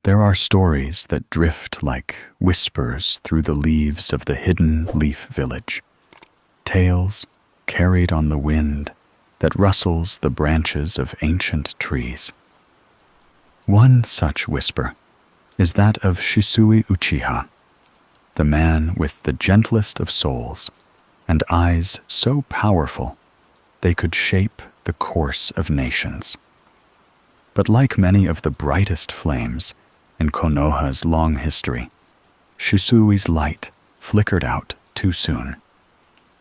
There are stories that drift like whispers through the leaves of the hidden leaf village, tales carried on the wind that rustles the branches of ancient trees. One such whisper is that of Shisui Uchiha, the man with the gentlest of souls and eyes so powerful they could shape the course of nations. But like many of the brightest flames in Konoha's long history, Shisui's light flickered out too soon,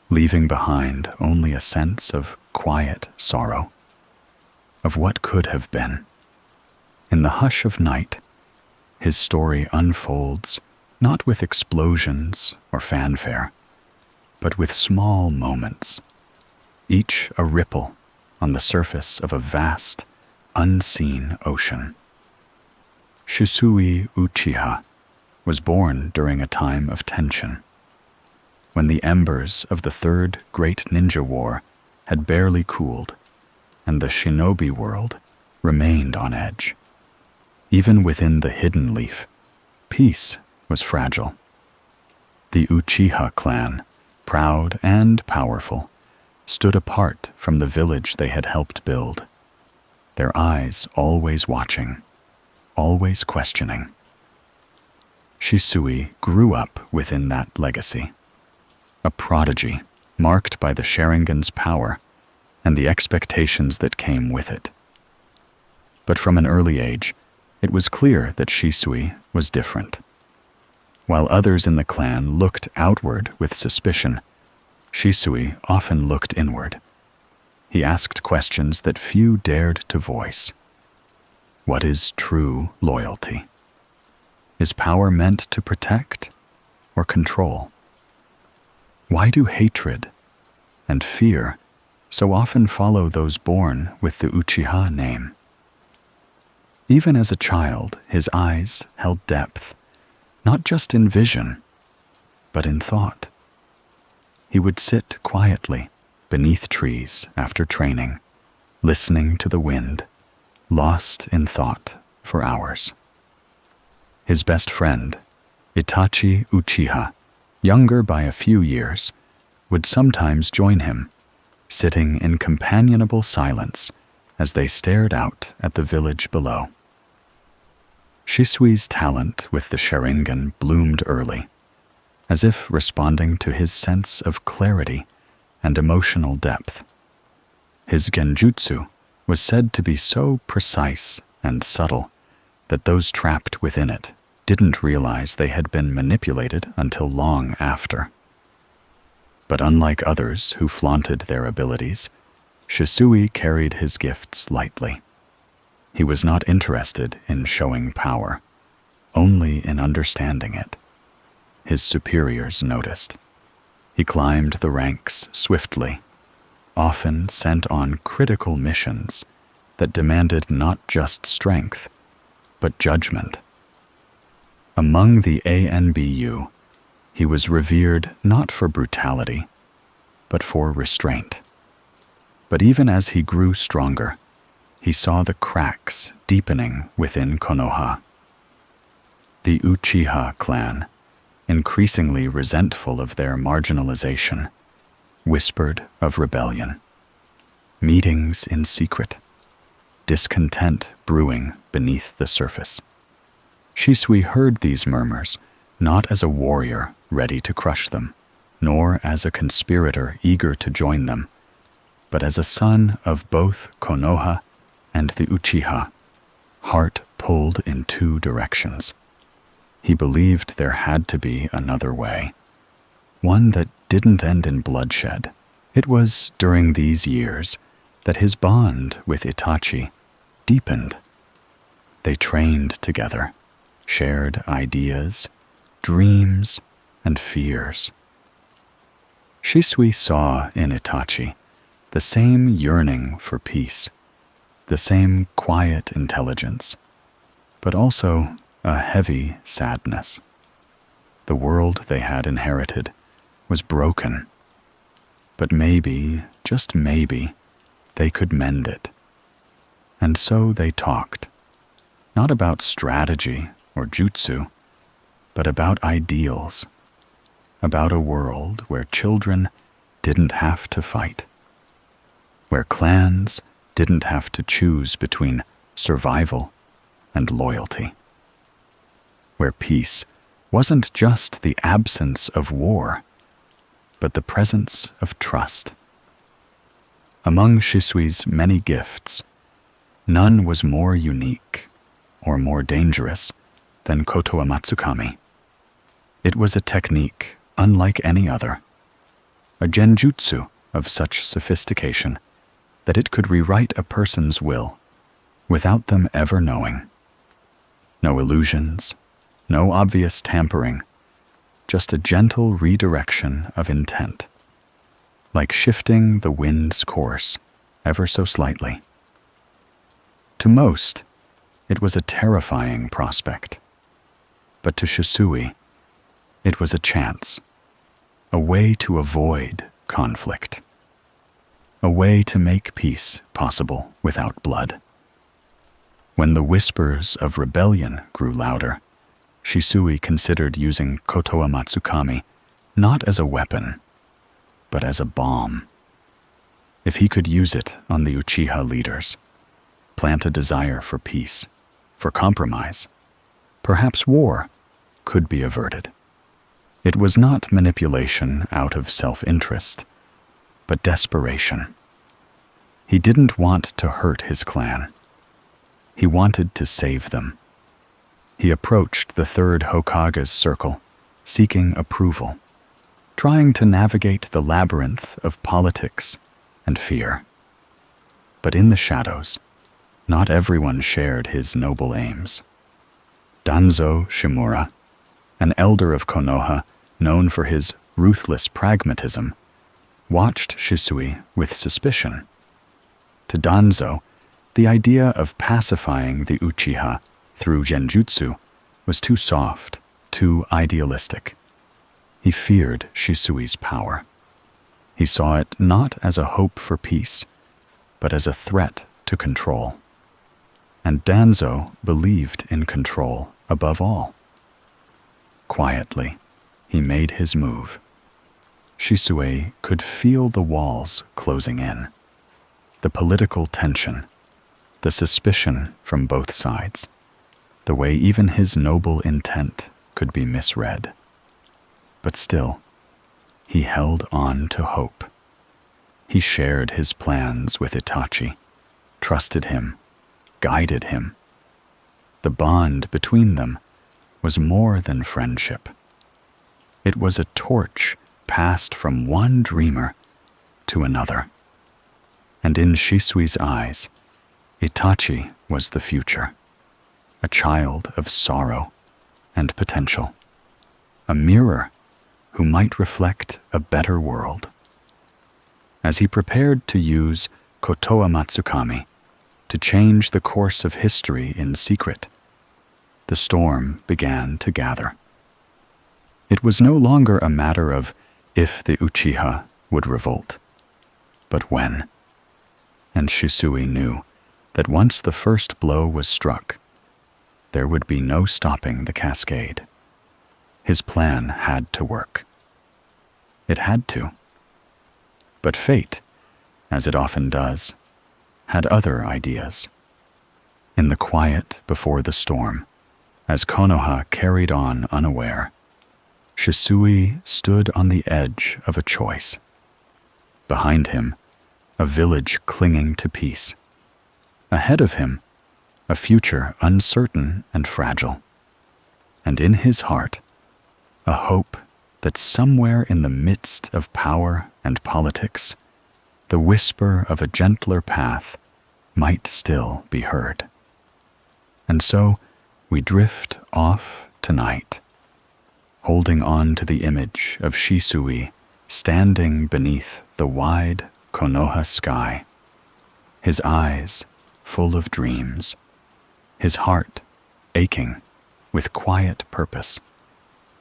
leaving behind only a sense of quiet sorrow, of what could have been. In the hush of night, his story unfolds not with explosions or fanfare, but with small moments, each a ripple on the surface of a vast, unseen ocean. Shisui Uchiha was born during a time of tension, when the embers of the Third Great Ninja War had barely cooled, and the shinobi world remained on edge. Even within the hidden leaf, peace was fragile. The Uchiha clan, proud and powerful, stood apart from the village they had helped build, their eyes always watching, always questioning. Shisui grew up within that legacy, a prodigy marked by the Sharingan's power and the expectations that came with it. But from an early age, it was clear that Shisui was different. While others in the clan looked outward with suspicion, Shisui often looked inward. He asked questions that few dared to voice. What is true loyalty? Is power meant to protect or control? Why do hatred and fear so often follow those born with the Uchiha name? Even as a child, his eyes held depth, not just in vision, but in thought. He would sit quietly beneath trees after training, listening to the wind, lost in thought for hours. His best friend, Itachi Uchiha, younger by a few years, would sometimes join him, sitting in companionable silence as they stared out at the village below. Shisui's talent with the Sharingan bloomed early, as if responding to his sense of clarity and emotional depth. His genjutsu was said to be so precise and subtle that those trapped within it didn't realize they had been manipulated until long after. But unlike others who flaunted their abilities, Shisui carried his gifts lightly. He was not interested in showing power, only in understanding it. His superiors noticed. He climbed the ranks swiftly, often sent on critical missions that demanded not just strength, but judgment. Among the ANBU, he was revered not for brutality, but for restraint. But even as he grew stronger, he saw the cracks deepening within Konoha. The Uchiha clan, increasingly resentful of their marginalization, whispered of rebellion. Meetings in secret, discontent brewing beneath the surface. Shisui heard these murmurs not as a warrior ready to crush them, nor as a conspirator eager to join them, but as a son of both Konoha and the Uchiha, heart pulled in two directions. He believed there had to be another way, one that didn't end in bloodshed. It was during these years that his bond with Itachi deepened. They trained together, shared ideas, dreams, and fears. Shisui saw in Itachi the same yearning for peace, the same quiet intelligence, but also a heavy sadness. The world they had inherited was broken, but maybe, just maybe, they could mend it. And so they talked, not about strategy or jutsu, but about ideals, about a world where children didn't have to fight, where clans didn't have to choose between survival and loyalty, where peace wasn't just the absence of war, but the presence of trust. Among Shisui's many gifts, none was more unique or more dangerous than Kotoa Matsukami. It was a technique unlike any other, a genjutsu of such sophistication that it could rewrite a person's will without them ever knowing. No illusions, no obvious tampering, just a gentle redirection of intent, like shifting the wind's course ever so slightly. To most, it was a terrifying prospect, but to Shisui, it was a chance, a way to avoid conflict, a way to make peace possible without blood. When the whispers of rebellion grew louder, Shisui considered using Kotoa Matsukami not as a weapon, but as a bomb. If he could use it on the Uchiha leaders, plant a desire for peace, for compromise, perhaps war could be averted. It was not manipulation out of self-interest, but desperation. He didn't want to hurt his clan. He wanted to save them. He approached the third Hokage's circle, seeking approval, trying to navigate the labyrinth of politics and fear. But in the shadows, not everyone shared his noble aims. Danzo Shimura, an elder of Konoha known for his ruthless pragmatism, watched Shisui with suspicion. To Danzo, the idea of pacifying the Uchiha through genjutsu was too soft, too idealistic. He feared Shisui's power. He saw it not as a hope for peace, but as a threat to control. And Danzo believed in control above all. Quietly, he made his move. Shisui could feel the walls closing in, the political tension, the suspicion from both sides, the way even his noble intent could be misread. But still, he held on to hope. He shared his plans with Itachi, trusted him, guided him. The bond between them was more than friendship. It was a torch passed from one dreamer to another. And in Shisui's eyes, Itachi was the future, a child of sorrow and potential, a mirror who might reflect a better world. As he prepared to use Kotoa Matsukami to change the course of history in secret, the storm began to gather. It was no longer a matter of if the Uchiha would revolt, but when. And Shisui knew that once the first blow was struck, there would be no stopping the cascade. His plan had to work. It had to. But fate, as it often does, had other ideas. In the quiet before the storm, as Konoha carried on unaware, Shisui stood on the edge of a choice. Behind him, a village clinging to peace. Ahead of him, a future uncertain and fragile. And in his heart, a hope that somewhere in the midst of power and politics, the whisper of a gentler path might still be heard. And so we drift off tonight, holding on to the image of Shisui standing beneath the wide Konoha sky, his eyes full of dreams, his heart aching with quiet purpose,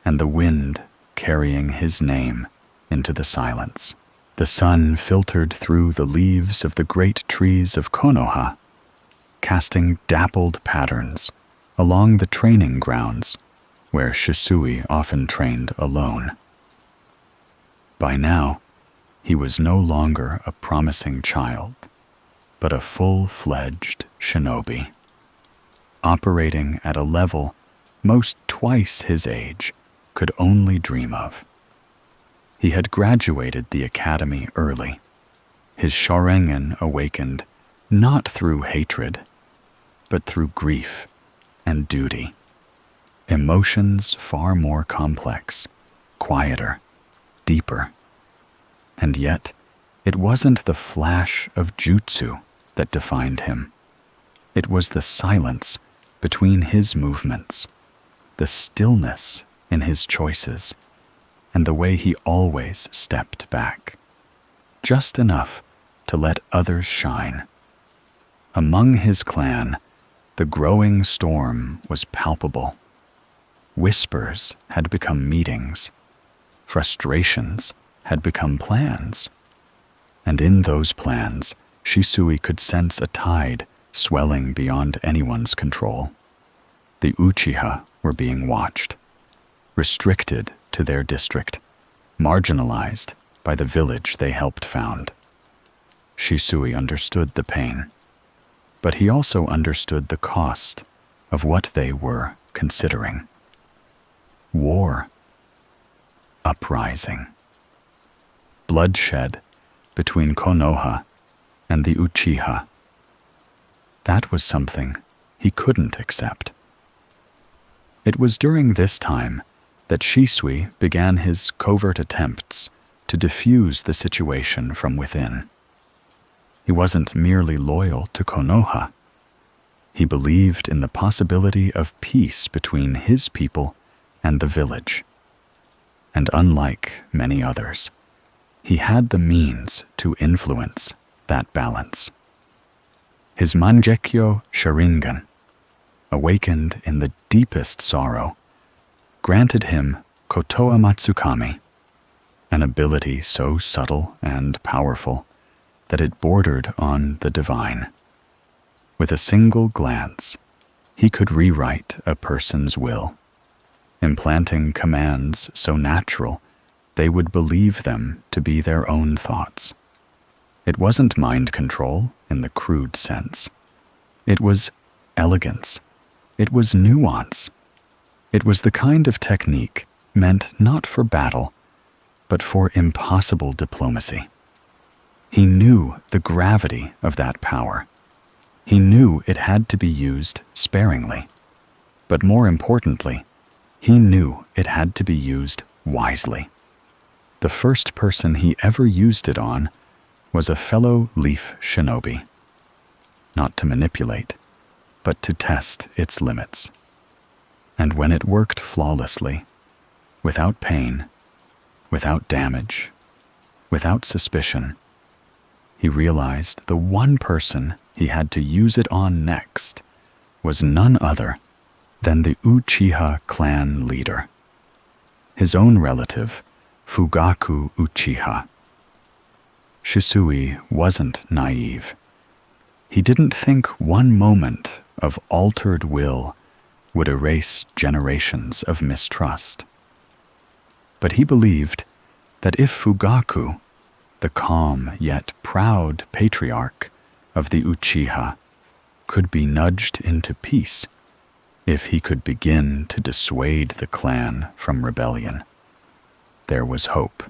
and the wind carrying his name into the silence. The sun filtered through the leaves of the great trees of Konoha, casting dappled patterns along the training grounds where Shisui often trained alone. By now, he was no longer a promising child, but a full-fledged shinobi, operating at a level most twice his age could only dream of. He had graduated the academy early. His Sharingan awakened not through hatred, but through grief and duty. Emotions far more complex, quieter, deeper. And yet, it wasn't the flash of jutsu that defined him. It was the silence between his movements, the stillness in his choices, and the way he always stepped back, just enough to let others shine. Among his clan, the growing storm was palpable. Whispers had become meetings. Frustrations had become plans. And in those plans, Shisui could sense a tide swelling beyond anyone's control. The Uchiha were being watched, restricted to their district, marginalized by the village they helped found. Shisui understood the pain, but he also understood the cost of what they were considering. War, uprising, bloodshed between Konoha and the Uchiha. That was something he couldn't accept. It was during this time that Shisui began his covert attempts to defuse the situation from within. He wasn't merely loyal to Konoha. He believed in the possibility of peace between his people and the village. And unlike many others, he had the means to influence that balance. His Mangekyō Sharingan, awakened in the deepest sorrow, granted him Kotoa Matsukami, an ability so subtle and powerful that it bordered on the divine. With a single glance, he could rewrite a person's will, implanting commands so natural they would believe them to be their own thoughts. It wasn't mind control in the crude sense. It was elegance. It was nuance. It was the kind of technique meant not for battle, but for impossible diplomacy. He knew the gravity of that power. He knew it had to be used sparingly. But more importantly, he knew it had to be used wisely. The first person he ever used it on was a fellow leaf shinobi. Not to manipulate, but to test its limits. And when it worked flawlessly, without pain, without damage, without suspicion, he realized the one person he had to use it on next was none other than the Uchiha clan leader, his own relative, Fugaku Uchiha. Shisui wasn't naive. He didn't think one moment of altered will would erase generations of mistrust. But he believed that if Fugaku, the calm yet proud patriarch of the Uchiha, could be nudged into peace, if he could begin to dissuade the clan from rebellion, there was hope.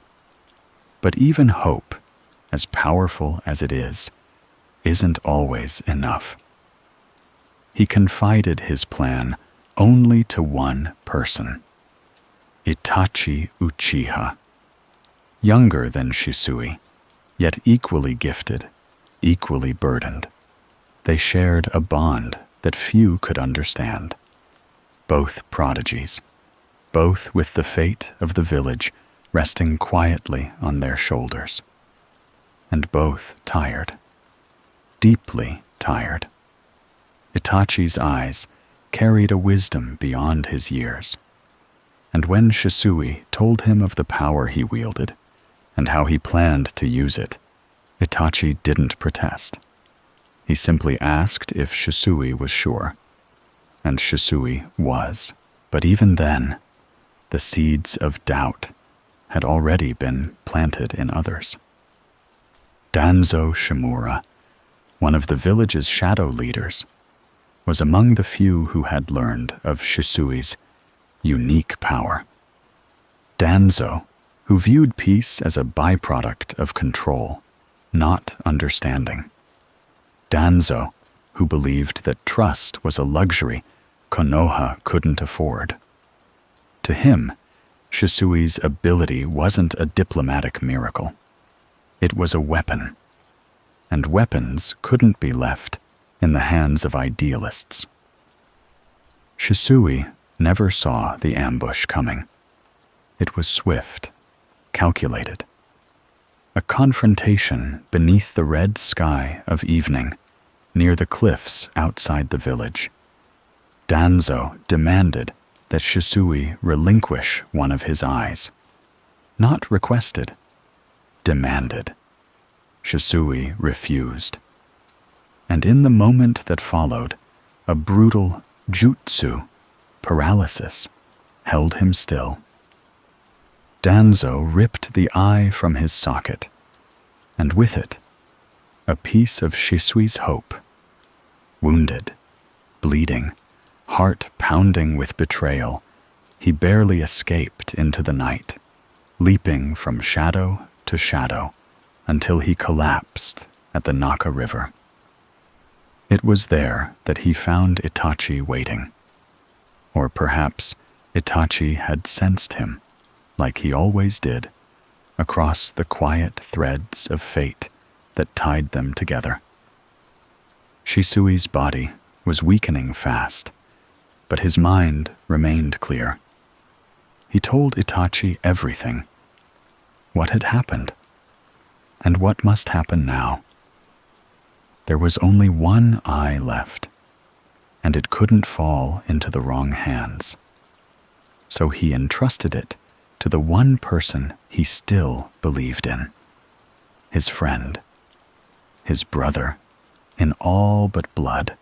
But even hope, as powerful as it is, isn't always enough. He confided his plan only to one person, Itachi Uchiha, younger than Shisui, yet equally gifted, equally burdened. They shared a bond that few could understand. Both prodigies, both with the fate of the village resting quietly on their shoulders, and both tired, deeply tired. Itachi's eyes carried a wisdom beyond his years, and when Shisui told him of the power he wielded and how he planned to use it, Itachi didn't protest. He simply asked if Shisui was sure. and Shisui was. But even then, the seeds of doubt had already been planted in others. Danzo Shimura, one of the village's shadow leaders, was among the few who had learned of Shisui's unique power. Danzo, who viewed peace as a byproduct of control, not understanding. Danzo, who believed that trust was a luxury Konoha couldn't afford. To him, Shisui's ability wasn't a diplomatic miracle. It was a weapon, and weapons couldn't be left in the hands of idealists. Shisui never saw the ambush coming. It was swift, calculated. A confrontation beneath the red sky of evening, near the cliffs outside the village. Danzo demanded that Shisui relinquish one of his eyes. Not requested, demanded. Shisui refused. And in the moment that followed, a brutal jutsu, paralysis, held him still. Danzo ripped the eye from his socket, and with it, a piece of Shisui's hope. Wounded, bleeding, heart pounding with betrayal, he barely escaped into the night, leaping from shadow to shadow until he collapsed at the Naka River. It was there that he found Itachi waiting. Or perhaps Itachi had sensed him, like he always did, across the quiet threads of fate that tied them together. Shisui's body was weakening fast, but his mind remained clear. He told Itachi everything. What had happened? And what must happen now? There was only one eye left, and it couldn't fall into the wrong hands. So he entrusted it to the one person he still believed in. His friend, his brother, in all but blood.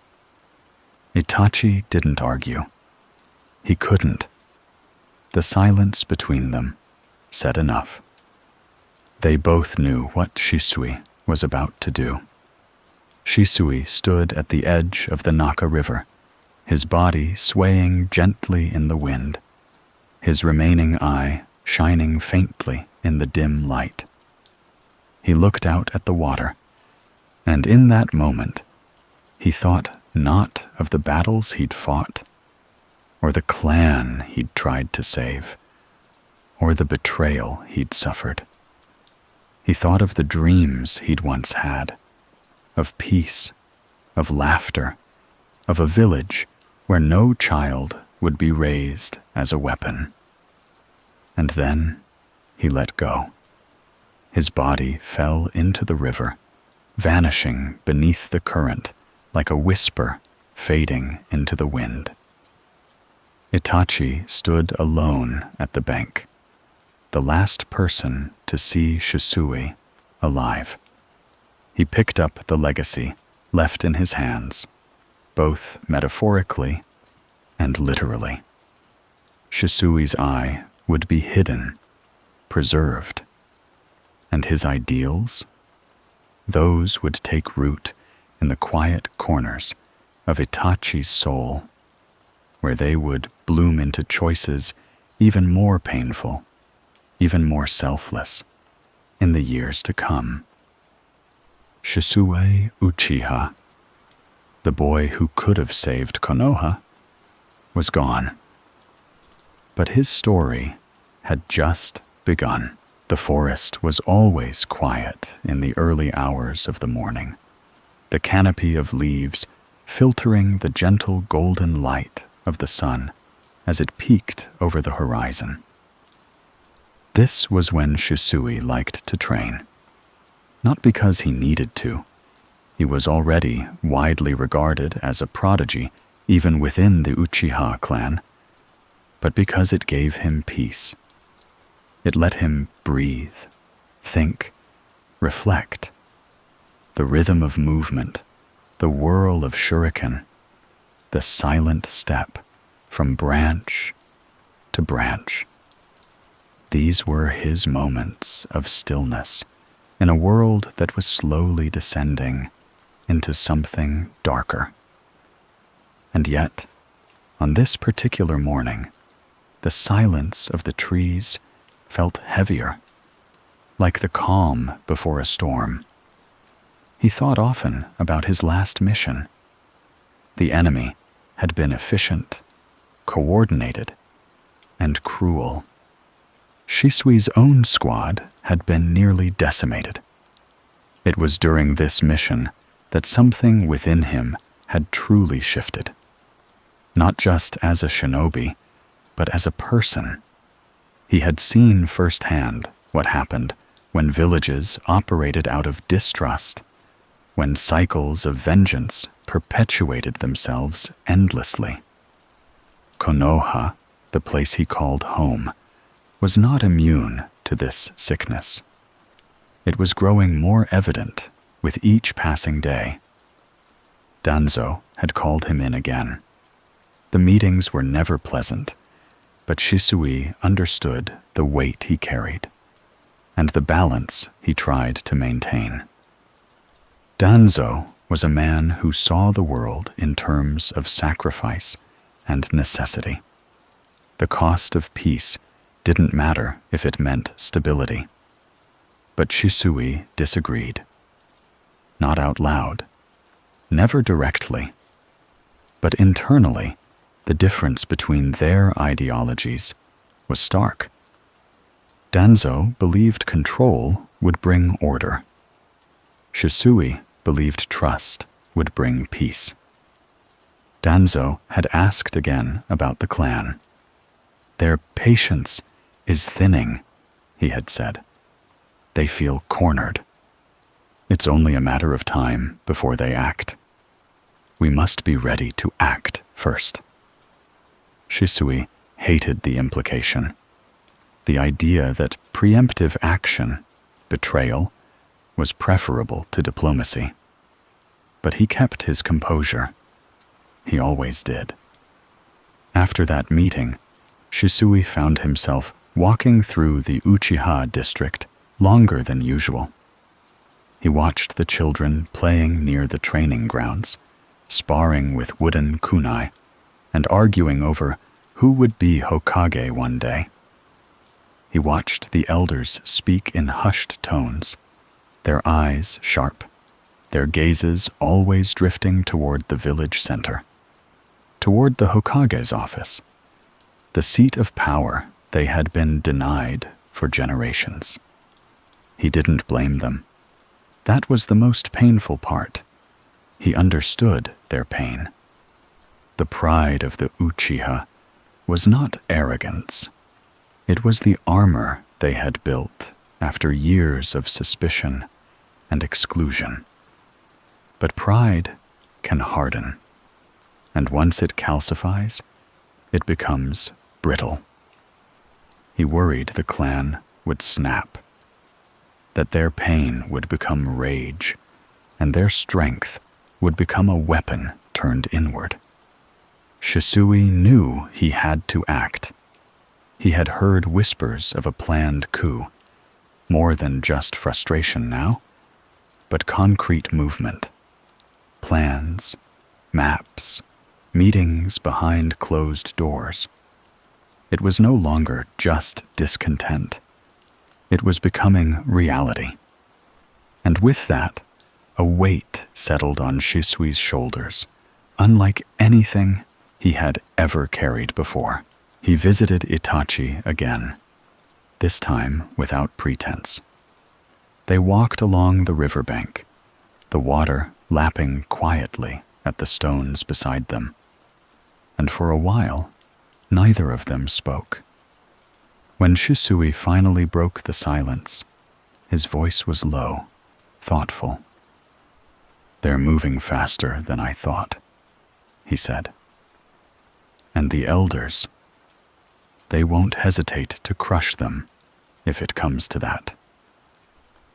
Itachi didn't argue. He couldn't. The silence between them said enough. They both knew what Shisui was about to do. Shisui stood at the edge of the Naka River, his body swaying gently in the wind, his remaining eye shining faintly in the dim light. He looked out at the water, and in that moment, he thought not of the battles he'd fought, or the clan he'd tried to save, or the betrayal he'd suffered. He thought of the dreams he'd once had, of peace, of laughter, of a village where no child would be raised as a weapon. And then he let go. His body fell into the river, vanishing beneath the current like a whisper fading into the wind. Itachi stood alone at the bank, the last person to see Shisui alive. He picked up the legacy left in his hands, both metaphorically and literally. Shisui's eye would be hidden, preserved, and his ideals, those would take root in the quiet corners of Itachi's soul, where they would bloom into choices even more painful, even more selfless, in the years to come. Shisui Uchiha, the boy who could have saved Konoha, was gone. But his story had just begun. The forest was always quiet in the early hours of the morning, the canopy of leaves filtering the gentle golden light of the sun as it peeked over the horizon. This was when Shisui liked to train. Not because he needed to. He was already widely regarded as a prodigy even within the Uchiha clan, but because it gave him peace. It let him breathe, think, reflect. The rhythm of movement, the whirl of shuriken, the silent step from branch to branch. These were his moments of stillness in a world that was slowly descending into something darker. And yet, on this particular morning, the silence of the trees felt heavier, like the calm before a storm. He thought often about his last mission. The enemy had been efficient, coordinated, and cruel. Shisui's own squad had been nearly decimated. It was during this mission that something within him had truly shifted. Not just as a shinobi, but as a person. He had seen firsthand what happened when villages operated out of distrust, when cycles of vengeance perpetuated themselves endlessly. Konoha, the place he called home, was not immune to this sickness. It was growing more evident with each passing day. Danzo had called him in again. The meetings were never pleasant, but Shisui understood the weight he carried and the balance he tried to maintain. Danzo was a man who saw the world in terms of sacrifice and necessity. The cost of peace didn't matter if it meant stability. But Shisui disagreed. Not out loud, never directly, but internally, the difference between their ideologies was stark. Danzo believed control would bring order. Shisui believed trust would bring peace. Danzo had asked again about the clan. Their patience is thinning, he had said. They feel cornered. It's only a matter of time before they act. We must be ready to act first. Shisui hated the implication. The idea that preemptive action, betrayal, was preferable to diplomacy. But he kept his composure. He always did. After that meeting, Shisui found himself walking through the Uchiha district longer than usual. He watched the children playing near the training grounds, sparring with wooden kunai, and arguing over who would be Hokage one day. He watched the elders speak in hushed tones, their eyes sharp, their gazes always drifting toward the village center, toward the Hokage's office, the seat of power they had been denied for generations. He didn't blame them. That was the most painful part. He understood their pain. The pride of the Uchiha was not arrogance. It was the armor they had built after years of suspicion and exclusion. But pride can harden, and once it calcifies, it becomes brittle. He worried the clan would snap, that their pain would become rage, and their strength would become a weapon turned inward. Shisui knew he had to act. He had heard whispers of a planned coup, more than just frustration now, but concrete movement. Plans, maps, meetings behind closed doors. It was no longer just discontent. It was becoming reality. And with that, a weight settled on Shisui's shoulders, unlike anything he had ever carried before. He visited Itachi again, this time without pretense. They walked along the riverbank, the water lapping quietly at the stones beside them. And for a while, neither of them spoke. When Shisui finally broke the silence, his voice was low, thoughtful. "They're moving faster than I thought," he said. "And the elders, they won't hesitate to crush them if it comes to that."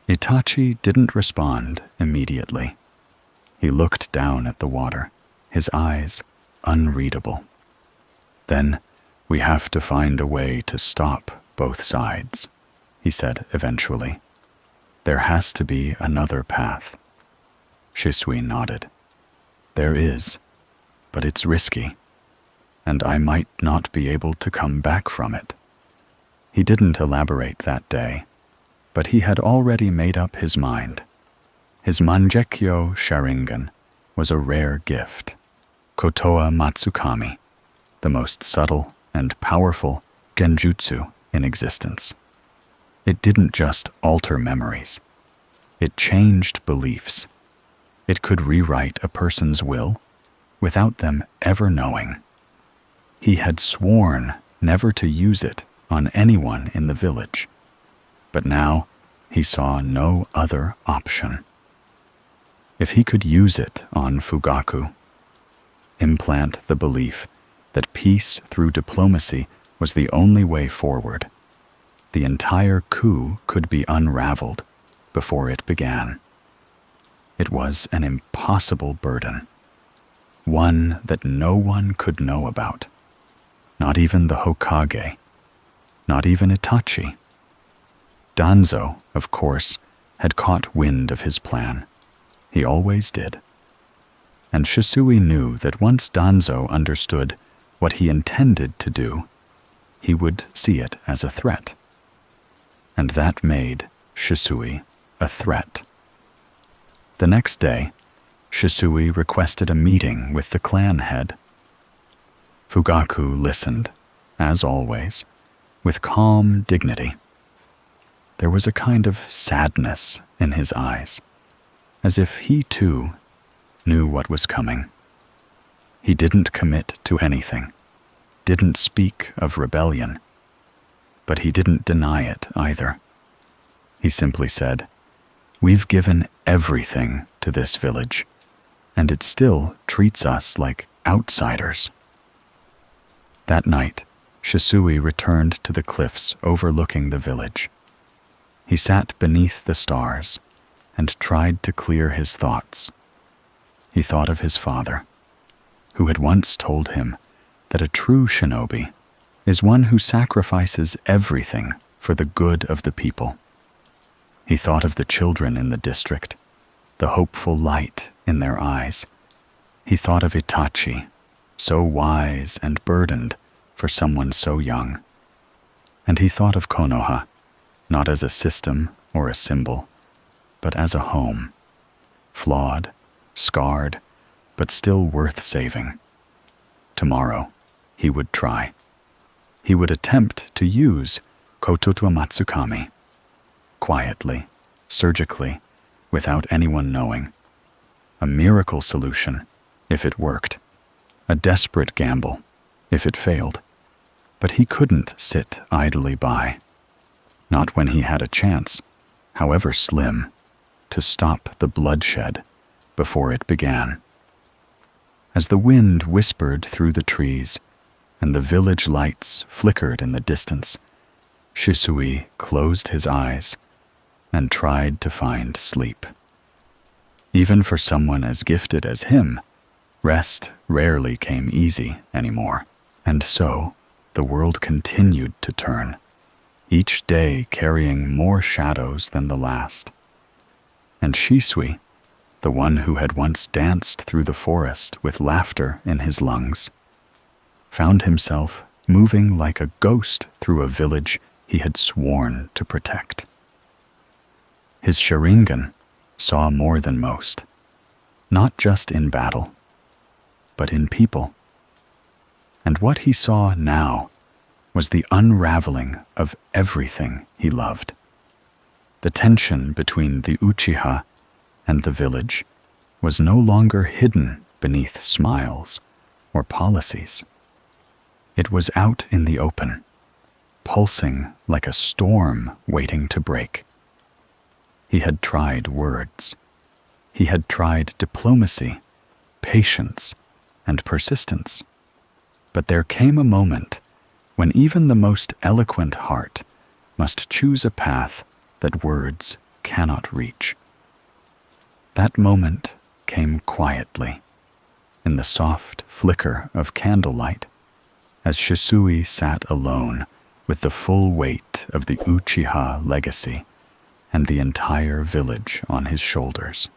Itachi didn't respond immediately. He looked down at the water, his eyes unreadable. "Then we have to find a way to stop both sides," he said eventually. "There has to be another path." Shisui nodded. "There is, but it's risky, and I might not be able to come back from it." He didn't elaborate that day, but he had already made up his mind. His Mangekyō Sharingan was a rare gift, Kotoa Matsukami, the most subtle and powerful genjutsu in existence. It didn't just alter memories. It changed beliefs. It could rewrite a person's will without them ever knowing. He had sworn never to use it on anyone in the village, but now he saw no other option. If he could use it on Fugaku, implant the belief that peace through diplomacy was the only way forward, the entire coup could be unraveled before it began. It was an impossible burden, one that no one could know about, not even the Hokage, not even Itachi. Danzo, of course, had caught wind of his plan. He always did. And Shisui knew that once Danzo understood what he intended to do, he would see it as a threat. And that made Shisui a threat. The next day, Shisui requested a meeting with the clan head. Fugaku listened, as always, with calm dignity. There was a kind of sadness in his eyes, as if he too knew what was coming. He didn't commit to anything, didn't speak of rebellion, but he didn't deny it either. He simply said, "We've given everything to this village, and it still treats us like outsiders." That night, Shisui returned to the cliffs overlooking the village. He sat beneath the stars and tried to clear his thoughts. He thought of his father, who had once told him that a true shinobi is one who sacrifices everything for the good of the people. He thought of the children in the district, the hopeful light in their eyes. He thought of Itachi, so wise and burdened for someone so young. And he thought of Konoha, not as a system or a symbol, but as a home, flawed, scarred, but still worth saving. Tomorrow, he would try. He would attempt to use Kotoa Matsukami, quietly, surgically, without anyone knowing. A miracle solution, if it worked. A desperate gamble, if it failed. But he couldn't sit idly by. Not when he had a chance, however slim, to stop the bloodshed before it began. As the wind whispered through the trees and the village lights flickered in the distance, Shisui closed his eyes and tried to find sleep. Even for someone as gifted as him, rest rarely came easy anymore, and so the world continued to turn, each day carrying more shadows than the last. And Shisui, the one who had once danced through the forest with laughter in his lungs, found himself moving like a ghost through a village he had sworn to protect. His Sharingan saw more than most, not just in battle, but in people. And what he saw now was the unraveling of everything he loved. The tension between the Uchiha and the village was no longer hidden beneath smiles or policies. It was out in the open, pulsing like a storm waiting to break. He had tried words. He had tried diplomacy, patience, and persistence. But there came a moment when even the most eloquent heart must choose a path that words cannot reach. That moment came quietly, in the soft flicker of candlelight, as Shisui sat alone with the full weight of the Uchiha legacy and the entire village on his shoulders.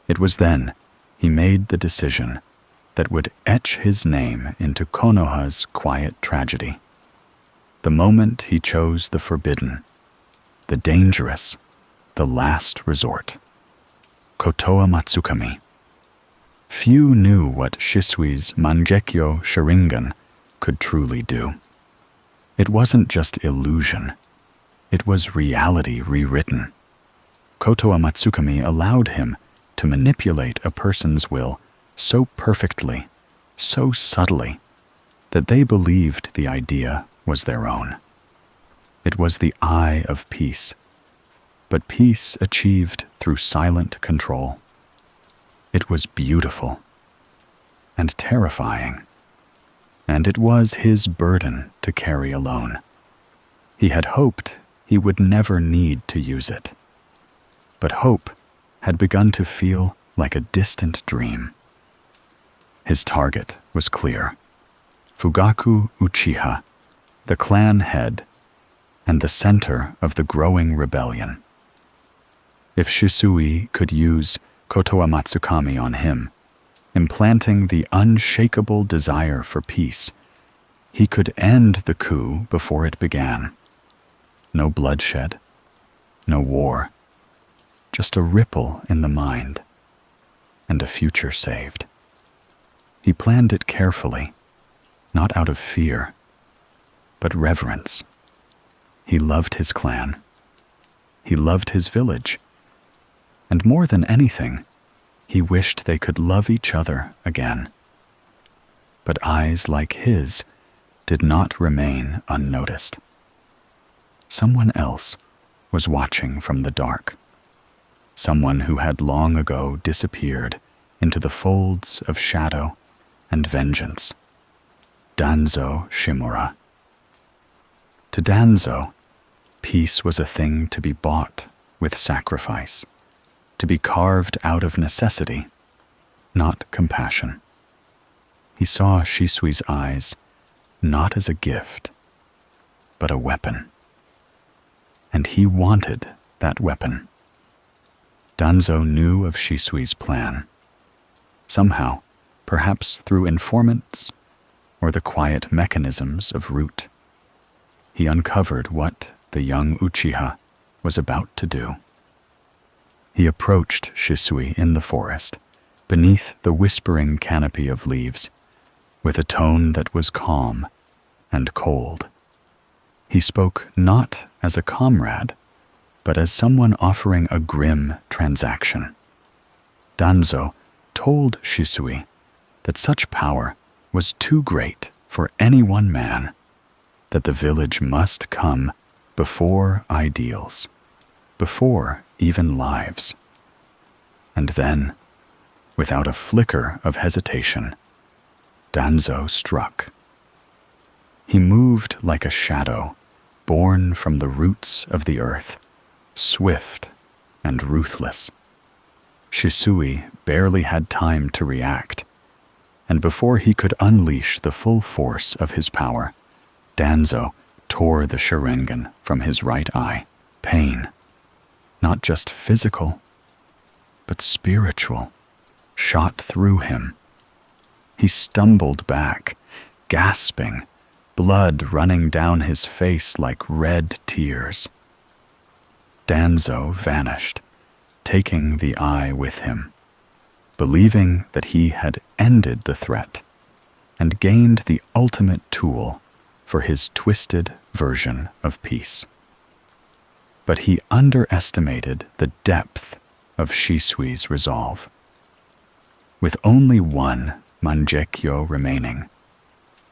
It was then he made the decision that would etch his name into Konoha's quiet tragedy. The moment he chose the forbidden, the dangerous, the last resort. Kotoa Matsukami. Few knew what Shisui's Mangekyō Sharingan could truly do. It wasn't just illusion, it was reality rewritten. Kotoa Matsukami allowed him to manipulate a person's will so perfectly, so subtly, that they believed the idea was their own. It was the eye of peace, but peace achieved through silent control. It was beautiful and terrifying, and it was his burden to carry alone. He had hoped he would never need to use it, but hope had begun to feel like a distant dream. His target was clear: Fugaku Uchiha, the clan head, and the center of the growing rebellion. If Shisui could use Kotoa Matsukami on him, implanting the unshakable desire for peace, he could end the coup before it began. No bloodshed, no war, just a ripple in the mind, and a future saved. He planned it carefully, not out of fear, but reverence. He loved his clan. He loved his village. And more than anything, he wished they could love each other again. But eyes like his did not remain unnoticed. Someone else was watching from the dark. Someone who had long ago disappeared into the folds of shadow and vengeance. Danzo Shimura. To Danzo, peace was a thing to be bought with sacrifice, to be carved out of necessity, not compassion. He saw Shisui's eyes not as a gift, but a weapon. And he wanted that weapon. Danzo knew of Shisui's plan. Somehow, perhaps through informants or the quiet mechanisms of Root, he uncovered what the young Uchiha was about to do. He approached Shisui in the forest, beneath the whispering canopy of leaves, with a tone that was calm and cold. He spoke not as a comrade, but as someone offering a grim transaction. Danzo told Shisui that such power was too great for any one man, that the village must come before ideals, before even lives. And then, without a flicker of hesitation, Danzo struck. He moved like a shadow born from the roots of the earth, swift and ruthless. Shisui barely had time to react, and before he could unleash the full force of his power, Danzo tore the Sharingan from his right eye. Pain, not just physical, but spiritual, shot through him. He stumbled back, gasping, blood running down his face like red tears. Danzo vanished, taking the eye with him, believing that he had ended the threat and gained the ultimate tool for his twisted version of peace. But he underestimated the depth of Shisui's resolve. With only one Mangekyō remaining,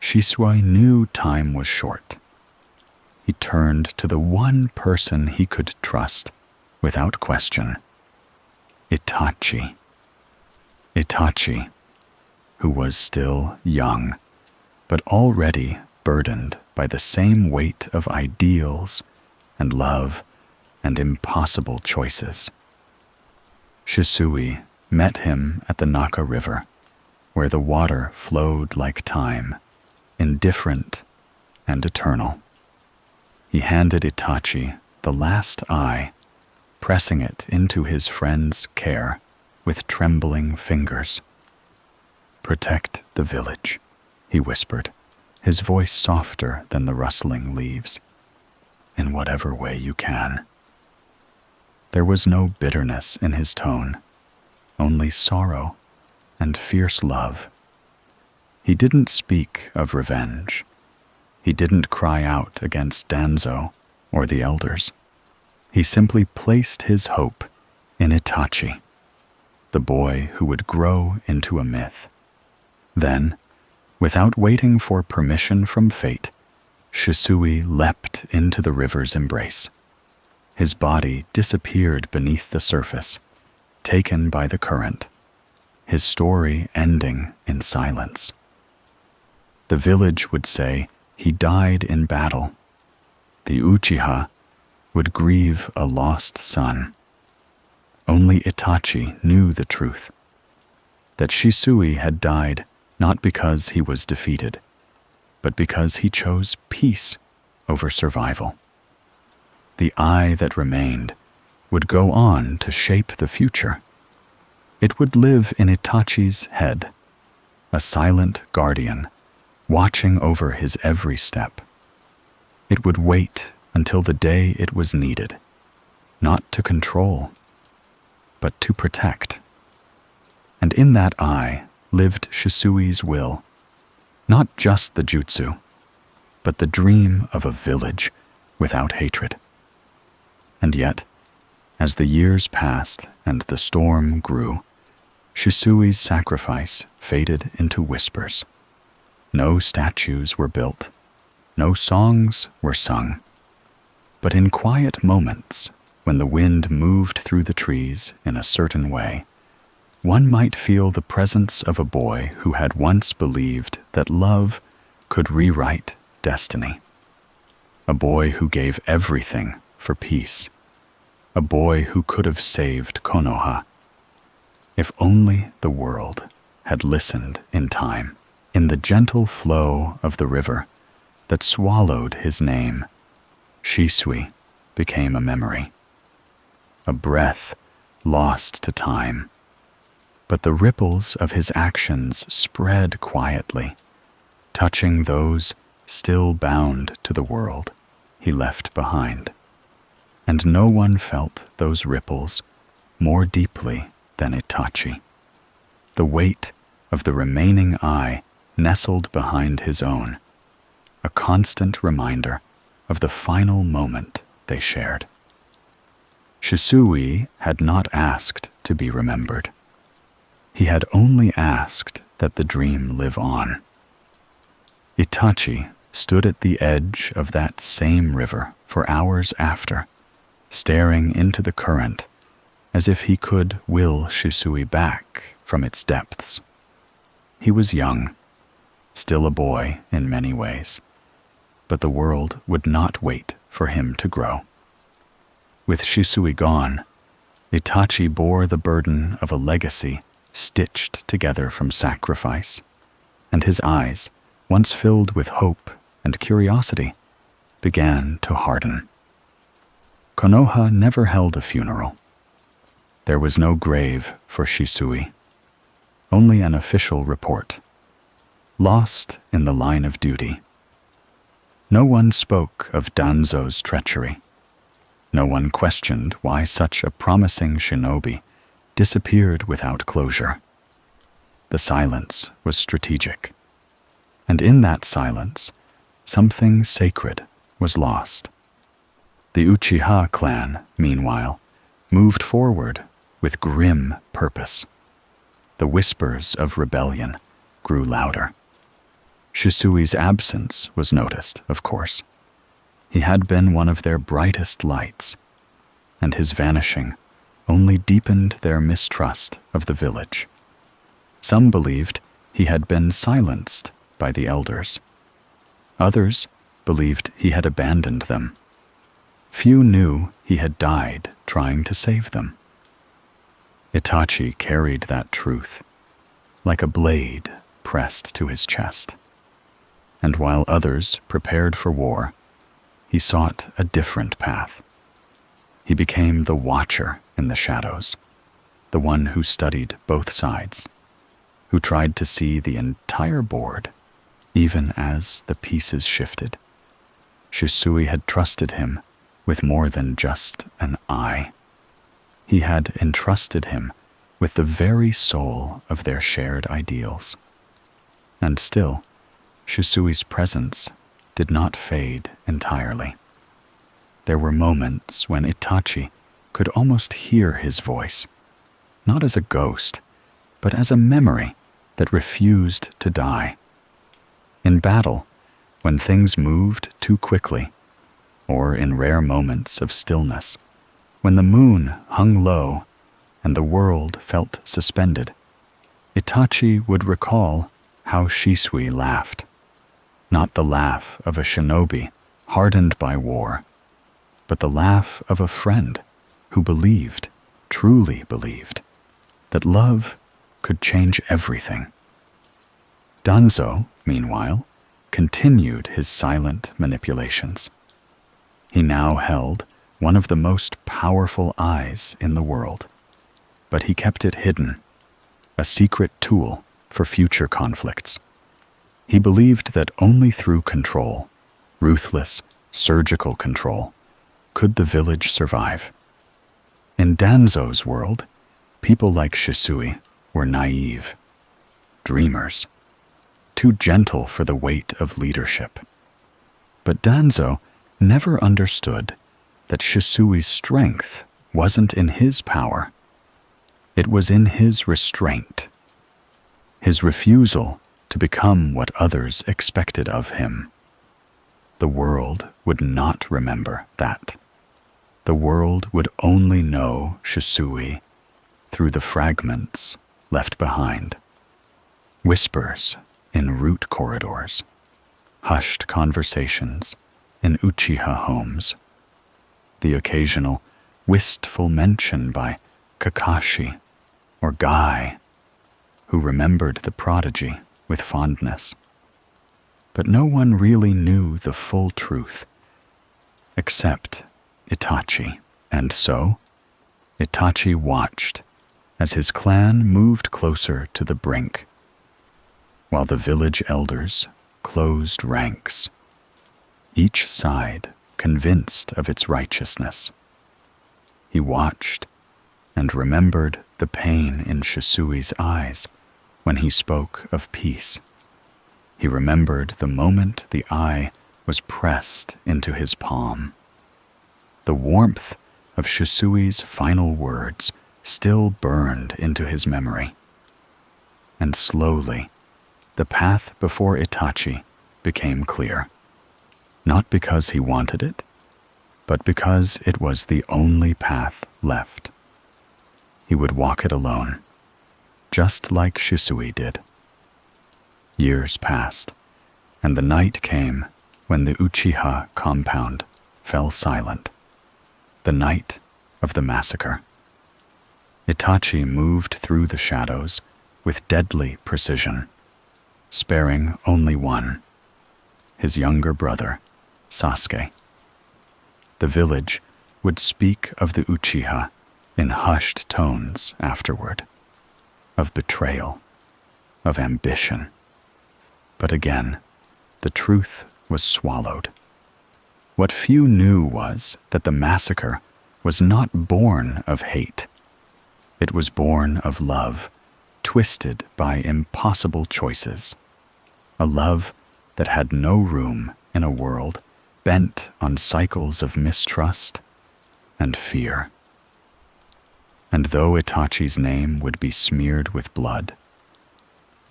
Shisui knew time was short. He turned to the one person he could trust without question: Itachi. Itachi, who was still young, but already burdened by the same weight of ideals and love and impossible choices. Shisui met him at the Naka River, where the water flowed like time, indifferent and eternal. He handed Itachi the last eye, pressing it into his friend's care with trembling fingers. "Protect the village," he whispered, his voice softer than the rustling leaves, "in whatever way you can." There was no bitterness in his tone, only sorrow and fierce love. He didn't speak of revenge. He didn't cry out against Danzo or the elders. He simply placed his hope in Itachi, the boy who would grow into a myth. Then, without waiting for permission from fate, Shisui leapt into the river's embrace. His body disappeared beneath the surface, taken by the current, his story ending in silence. The village would say he died in battle. The Uchiha would grieve a lost son. Only Itachi knew the truth, that Shisui had died not because he was defeated, but because he chose peace over survival. The eye that remained would go on to shape the future. It would live in Itachi's head, a silent guardian, watching over his every step. It would wait until the day it was needed, not to control, but to protect. And in that eye lived Shisui's will, not just the jutsu, but the dream of a village without hatred. And yet, as the years passed and the storm grew, Shisui's sacrifice faded into whispers. No statues were built, no songs were sung. But in quiet moments, when the wind moved through the trees in a certain way, one might feel the presence of a boy who had once believed that love could rewrite destiny. A boy who gave everything for peace. A boy who could have saved Konoha. If only the world had listened in time, in the gentle flow of the river that swallowed his name, Shisui became a memory, a breath lost to time. But the ripples of his actions spread quietly, touching those still bound to the world he left behind. And no one felt those ripples more deeply than Itachi. The weight of the remaining eye nestled behind his own, a constant reminder of the final moment they shared. Shisui had not asked to be remembered. He had only asked that the dream live on. Itachi stood at the edge of that same river for hours after, staring into the current as if he could will Shisui back from its depths. He was young, still a boy in many ways, but the world would not wait for him to grow. With Shisui gone, Itachi bore the burden of a legacy stitched together from sacrifice, and his eyes, once filled with hope and curiosity, began to harden. Konoha never held a funeral. There was no grave for Shisui, only an official report, lost in the line of duty. No one spoke of Danzo's treachery. No one questioned why such a promising shinobi disappeared without closure. The silence was strategic, and in that silence, something sacred was lost. The Uchiha clan, meanwhile, moved forward with grim purpose. The whispers of rebellion grew louder. Shisui's absence was noticed, of course. He had been one of their brightest lights, and his vanishing only deepened their mistrust of the village. Some believed he had been silenced by the elders. Others believed he had abandoned them. Few knew he had died trying to save them. Itachi carried that truth, like a blade pressed to his chest. And while others prepared for war, he sought a different path. He became the watcher in the shadows, the one who studied both sides, who tried to see the entire board, even as the pieces shifted. Shisui had trusted him with more than just an eye. He had entrusted him with the very soul of their shared ideals. And still, Shisui's presence did not fade entirely. There were moments when Itachi could almost hear his voice, not as a ghost, but as a memory that refused to die. In battle, when things moved too quickly, or in rare moments of stillness, when the moon hung low and the world felt suspended, Itachi would recall how Shisui laughed. Not the laugh of a shinobi hardened by war, but the laugh of a friend who believed, truly believed, that love could change everything. Danzo, meanwhile, continued his silent manipulations. He now held one of the most powerful eyes in the world, but he kept it hidden, a secret tool for future conflicts. He believed that only through control, ruthless, surgical control, could the village survive. In Danzo's world, people like Shisui were naive, dreamers, too gentle for the weight of leadership. But Danzo never understood that Shisui's strength wasn't in his power. It was in his restraint, his refusal to become what others expected of him. The world would not remember that. The world would only know Shisui through the fragments left behind. Whispers in root corridors, hushed conversations in Uchiha homes, the occasional wistful mention by Kakashi or Guy, who remembered the prodigy with fondness. But no one really knew the full truth, except Itachi. And so, Itachi watched as his clan moved closer to the brink, while the village elders closed ranks, each side convinced of its righteousness. He watched and remembered the pain in Shisui's eyes when he spoke of peace. He remembered the moment the eye was pressed into his palm. The warmth of Shisui's final words still burned into his memory. And slowly, the path before Itachi became clear, not because he wanted it, but because it was the only path left. He would walk it alone, just like Shisui did. Years passed, and the night came when the Uchiha compound fell silent, the night of the massacre. Itachi moved through the shadows with deadly precision, sparing only one, his younger brother, Sasuke. The village would speak of the Uchiha in hushed tones afterward, of betrayal, of ambition. But again, the truth was swallowed. What few knew was that the massacre was not born of hate. It was born of love, twisted by impossible choices. A love that had no room in a world bent on cycles of mistrust and fear. And though Itachi's name would be smeared with blood,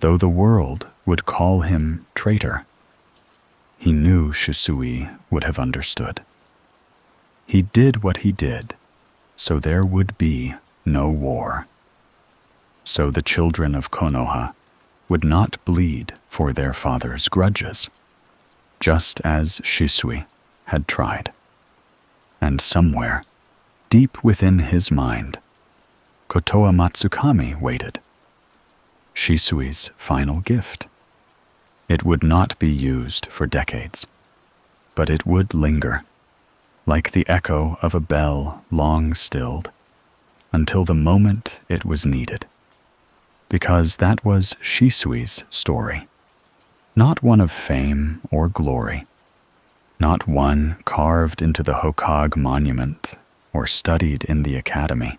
though the world would call him traitor, he knew Shisui would have understood. He did what he did, so there would be no war. So the children of Konoha would not bleed for their father's grudges, just as Shisui had tried. And somewhere, deep within his mind, Kotoa Matsukami waited. Shisui's final gift. It would not be used for decades, but it would linger, like the echo of a bell long stilled, until the moment it was needed. Because that was Shisui's story, not one of fame or glory, not one carved into the Hokage monument or studied in the academy.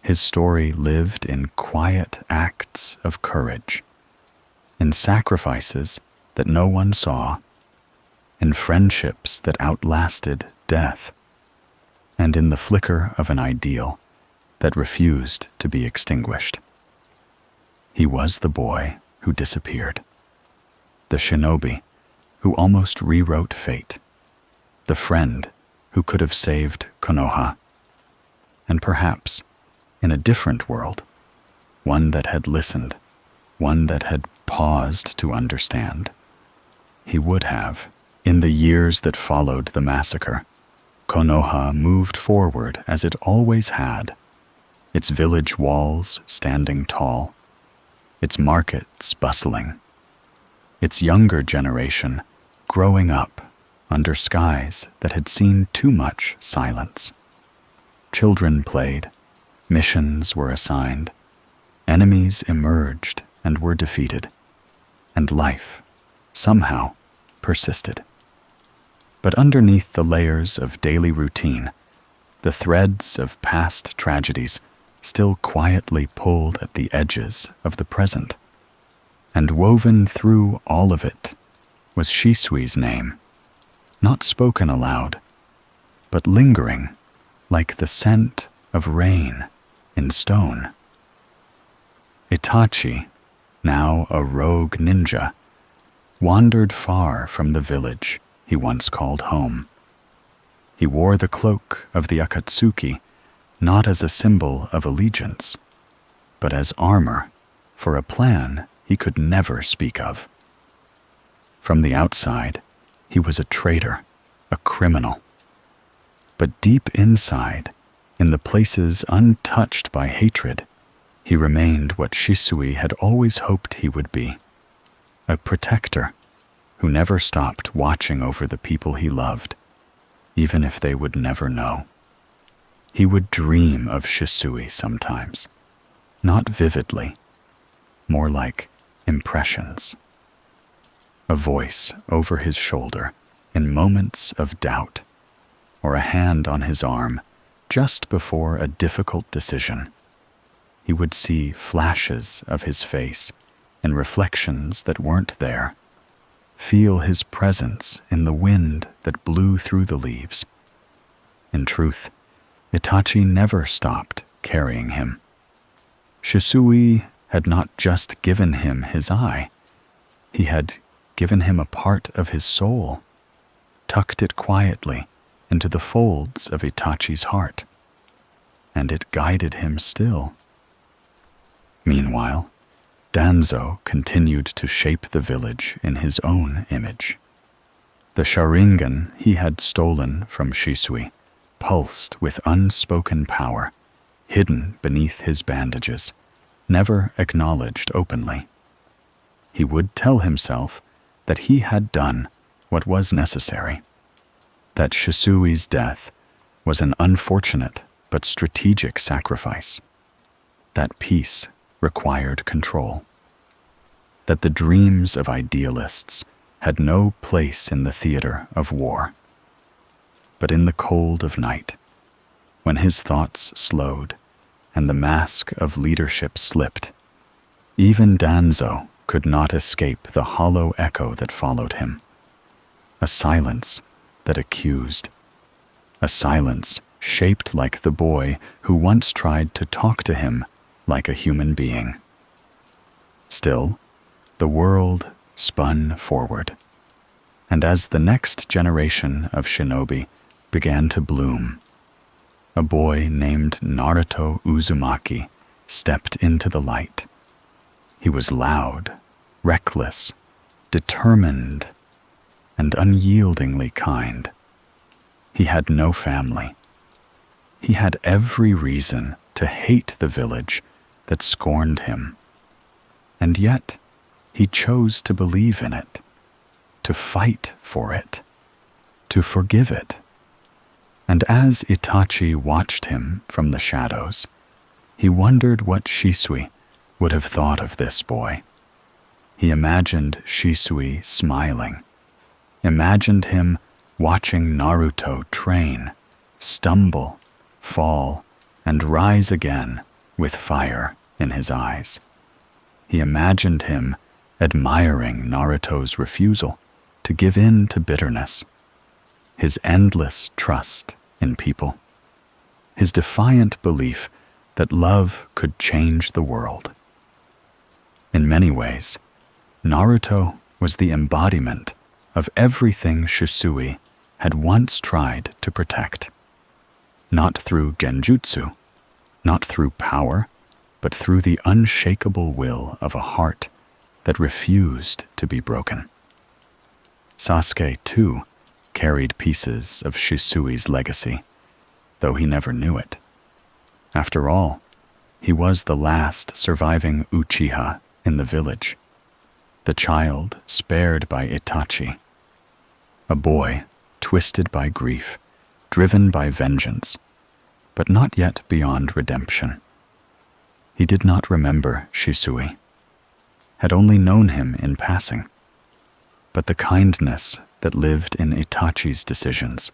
His story lived in quiet acts of courage, in sacrifices that no one saw, in friendships that outlasted death, and in the flicker of an ideal that refused to be extinguished. He was the boy who disappeared, the shinobi who almost rewrote fate, the friend who could have saved Konoha, and perhaps, in a different world, one that had listened, one that had paused to understand, he would have. In the years that followed the massacre, Konoha moved forward as it always had, its village walls standing tall, its markets bustling, its younger generation growing up under skies that had seen too much silence. Children played, missions were assigned, enemies emerged and were defeated, and life, somehow, persisted. But underneath the layers of daily routine, the threads of past tragedies still quietly pulled at the edges of the present. And woven through all of it was Shisui's name, not spoken aloud, but lingering like the scent of rain in stone. Itachi, now a rogue ninja, wandered far from the village he once called home. He wore the cloak of the Akatsuki not as a symbol of allegiance, but as armor for a plan he could never speak of. From the outside, he was a traitor, a criminal. But deep inside, in the places untouched by hatred, he remained what Shisui had always hoped he would be, a protector who never stopped watching over the people he loved, even if they would never know. He would dream of Shisui sometimes, not vividly, more like impressions. A voice over his shoulder in moments of doubt, or a hand on his arm just before a difficult decision. He would see flashes of his face in reflections that weren't there, feel his presence in the wind that blew through the leaves. In truth, Itachi never stopped carrying him. Shisui had not just given him his eye, he had given him a part of his soul, tucked it quietly into the folds of Itachi's heart, and it guided him still. Meanwhile, Danzo continued to shape the village in his own image. The Sharingan he had stolen from Shisui pulsed with unspoken power, hidden beneath his bandages, never acknowledged openly. He would tell himself that he had done what was necessary, that Shisui's death was an unfortunate but strategic sacrifice, that peace required control, that the dreams of idealists had no place in the theater of war. But in the cold of night, when his thoughts slowed and the mask of leadership slipped, even Danzo could not escape the hollow echo that followed him, a silence that accused, a silence shaped like the boy who once tried to talk to him like a human being. Still, the world spun forward, and as the next generation of shinobi began to bloom, a boy named Naruto Uzumaki stepped into the light. He was loud, reckless, determined, and unyieldingly kind. He had no family. He had every reason to hate the village that scorned him. And yet, he chose to believe in it, to fight for it, to forgive it. And as Itachi watched him from the shadows, he wondered what Shisui would have thought of this boy. He imagined Shisui smiling, imagined him watching Naruto train, stumble, fall, and rise again with fire in his eyes. He imagined him admiring Naruto's refusal to give in to bitterness, his endless trust in people, his defiant belief that love could change the world. In many ways, Naruto was the embodiment of everything Shisui had once tried to protect. Not through genjutsu, not through power, but through the unshakable will of a heart that refused to be broken. Sasuke, too, carried pieces of Shisui's legacy, though he never knew it. After all, he was the last surviving Uchiha in the village, the child spared by Itachi, a boy twisted by grief, driven by vengeance, but not yet beyond redemption. He did not remember Shisui, had only known him in passing, but the kindness that lived in Itachi's decisions,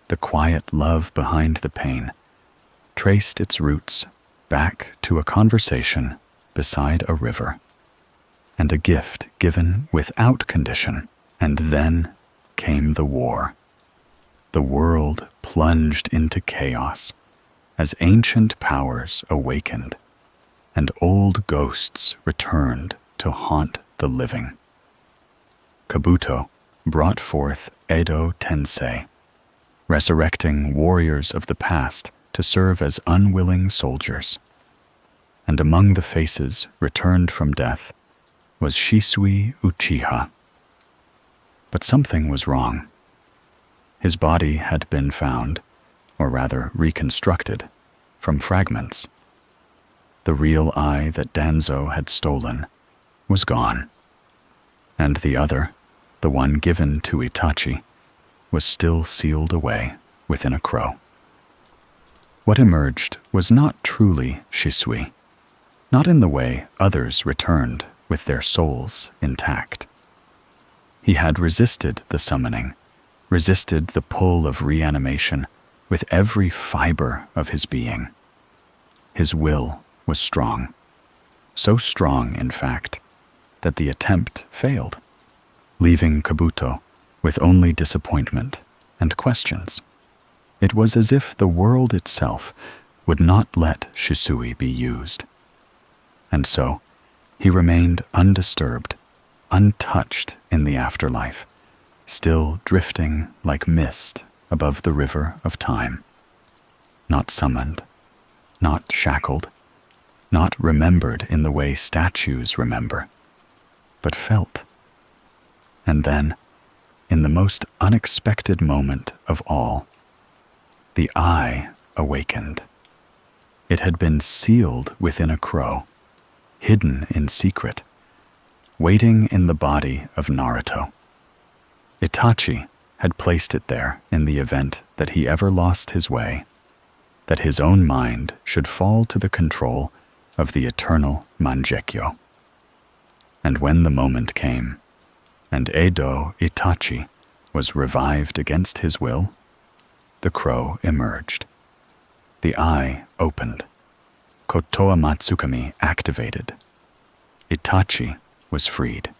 the quiet love behind the pain, traced its roots back to a conversation beside a river, and a gift given without condition. And then came the war. The world plunged into chaos as ancient powers awakened, and old ghosts returned to haunt the living. Kabuto brought forth Edo Tensei, resurrecting warriors of the past to serve as unwilling soldiers. And among the faces returned from death was Shisui Uchiha. But something was wrong. His body had been found, or rather reconstructed, from fragments. The real eye that Danzo had stolen was gone, and the other, the one given to Itachi, was still sealed away within a crow. What emerged was not truly Shisui, not in the way others returned with their souls intact. He had resisted the summoning, resisted the pull of reanimation with every fiber of his being. His will was strong, so strong, in fact, that the attempt failed, leaving Kabuto with only disappointment and questions. It was as if the world itself would not let Shisui be used. And so, he remained undisturbed, untouched in the afterlife, still drifting like mist above the river of time. Not summoned, not shackled, not remembered in the way statues remember, but felt. And then, in the most unexpected moment of all, the eye awakened. It had been sealed within a crow, hidden in secret, waiting in the body of Naruto. Itachi had placed it there in the event that he ever lost his way, that his own mind should fall to the control of the eternal Mangekyō. And when the moment came, and Edo Itachi was revived against his will, the crow emerged. The eye opened. Kotoa Matsukami activated. Itachi was freed.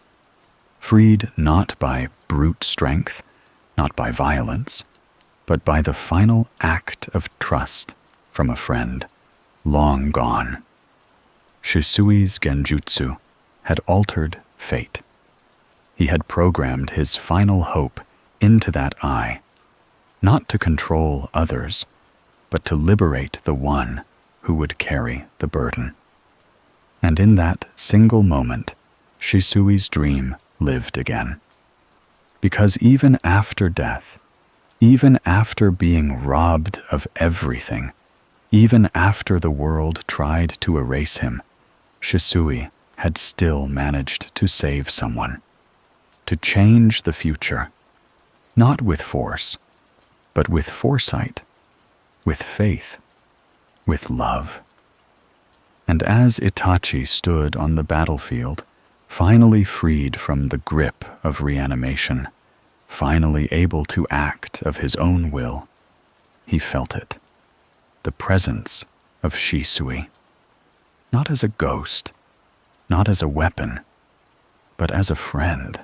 Freed not by brute strength, not by violence, but by the final act of trust from a friend, long gone. Shisui's genjutsu had altered fate. He had programmed his final hope into that eye, not to control others, but to liberate the one who would carry the burden. And in that single moment, Shisui's dream lived again. Because even after death, even after being robbed of everything, even after the world tried to erase him, Shisui had still managed to save someone, to change the future, not with force, but with foresight, with faith, with love. And as Itachi stood on the battlefield, finally freed from the grip of reanimation, finally able to act of his own will, he felt it, the presence of Shisui, not as a ghost, not as a weapon, but as a friend.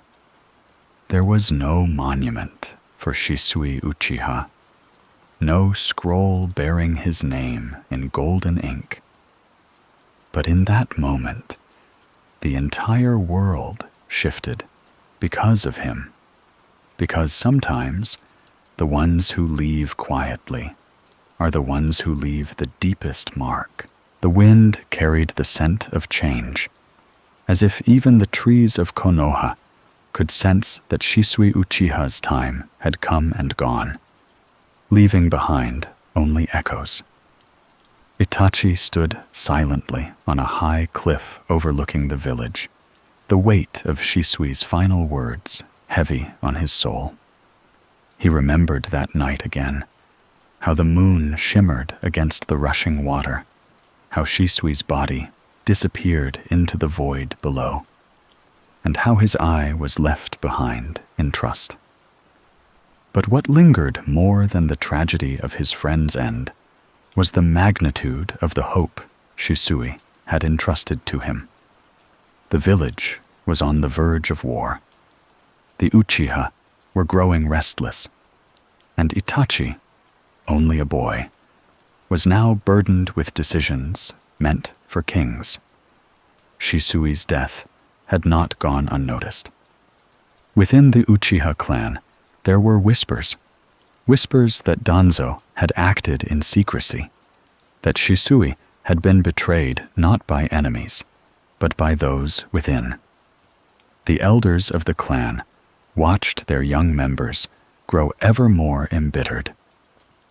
There was no monument for Shisui Uchiha, no scroll bearing his name in golden ink. But in that moment, the entire world shifted because of him, because sometimes the ones who leave quietly are the ones who leave the deepest mark. The wind carried the scent of change, as if even the trees of Konoha could sense that Shisui Uchiha's time had come and gone, leaving behind only echoes. Itachi stood silently on a high cliff overlooking the village, the weight of Shisui's final words heavy on his soul. He remembered that night again, how the moon shimmered against the rushing water, how Shisui's body disappeared into the void below, and how his eye was left behind in trust. But what lingered more than the tragedy of his friend's end was the magnitude of the hope Shisui had entrusted to him. The village was on the verge of war. The Uchiha were growing restless, and Itachi, only a boy, was now burdened with decisions meant for kings. Shisui's death had not gone unnoticed. Within the Uchiha clan, there were whispers that Danzo had acted in secrecy, that Shisui had been betrayed not by enemies, but by those within. The elders of the clan watched their young members grow ever more embittered.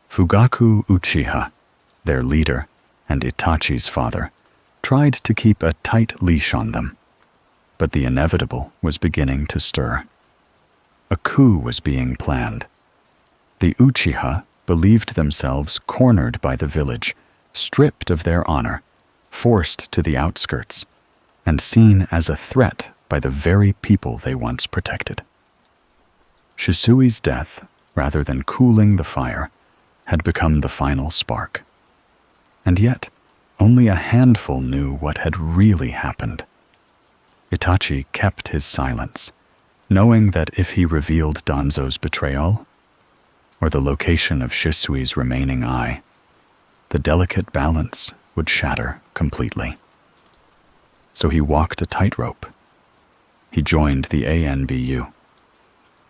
Fugaku Uchiha, their leader and Itachi's father, tried to keep a tight leash on them, but the inevitable was beginning to stir. A coup was being planned. The Uchiha believed themselves cornered by the village, stripped of their honor, forced to the outskirts, and seen as a threat by the very people they once protected. Shisui's death, rather than cooling the fire, had become the final spark. And yet, only a handful knew what had really happened. Itachi kept his silence, knowing that if he revealed Danzo's betrayal, or the location of Shisui's remaining eye, the delicate balance would shatter completely. So he walked a tightrope. He joined the ANBU.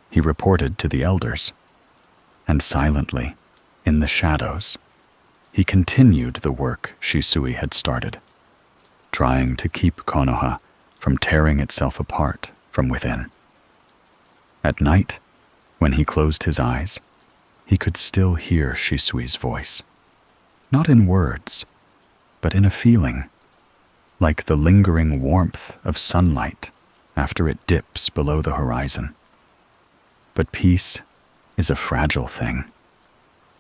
He reported to the elders, and silently, in the shadows, he continued the work Shisui had started, trying to keep Konoha from tearing itself apart from within. At night, when he closed his eyes, he could still hear Shisui's voice, not in words, but in a feeling, like the lingering warmth of sunlight after it dips below the horizon. But peace is a fragile thing.